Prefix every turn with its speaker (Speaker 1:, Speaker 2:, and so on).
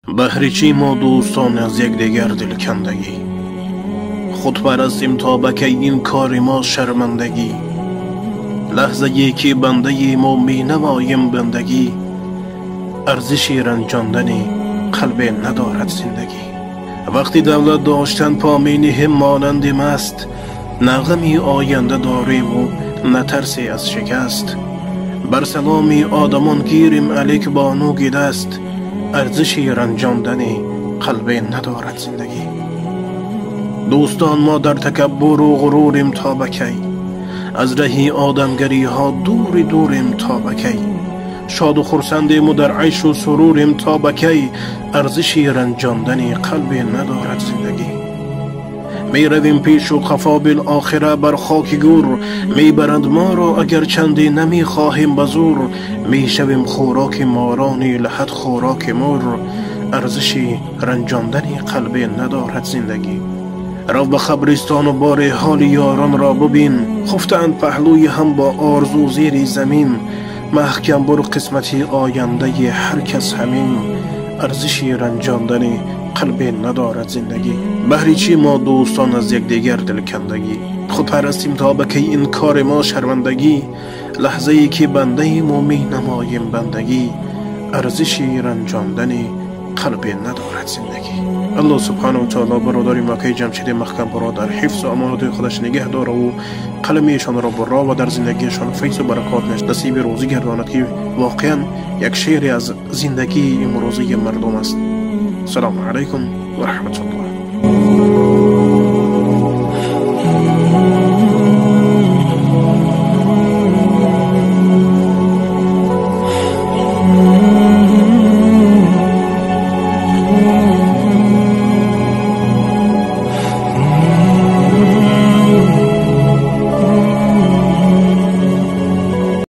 Speaker 1: بهر چی ما دوستان از یکدیگر دلکندگی؟ خودپرستیم تا بکی این کار ما شرمندگی. لحظه یکی بنده ما می نماییم بندگی. ارزشی رنجاندن قلب ندارد زندگی. وقتی دولت داشتن پا می نهیم مانند مست، نغمی آینده داریم و نترسی از شکست. بر سلامی آدمان گیریم الیک بانوگی دست. ارزشی رنجاندن قلب ندارد زندگی. دوستان ما در تکبر و غروریم تا بکی، از رهی آدمگری ها دوریم تا بکی. شاد و خرسندیم و در عیش و سروریم تا بکی. ارزشی رنجاندن قلب ندارد زندگی. می رویم پیش و خفا بالآخره بر خاک گور. می برند ما را اگر چندی نمی خواهیم بزور. می شویم خوراک مارانی لحد خوراک مر. ارزشی رنجاندن قلب ندارد زندگی. رو به خبرستان و بار حال یاران را ببین، خفتند پهلوی هم با آرزو زیر زمین. محکم بر قسمتی آینده هر کس همین. ارزشی رنجاندن قلب ندارد زندگی. بهر چی ما دوستان از یکدیگر دلکندگی؟ خود پرستیم تا بکی این کار ما شرمندگی. لحظه ای که بنده ما می نماییم بندگی. ارزشی رنجاندن قلب ندارد زندگی. الله سبحانه و تعالی برادر مکه جمشید محکم را در حفظ و امانت خودش نگه داره و قلمیشان را برا و در زندگیشان فیض و برکات نصیب روزی گرداند که واقعا یک شعر از زندگی امروزی مردم است. السلام علیکم و رحمت الله.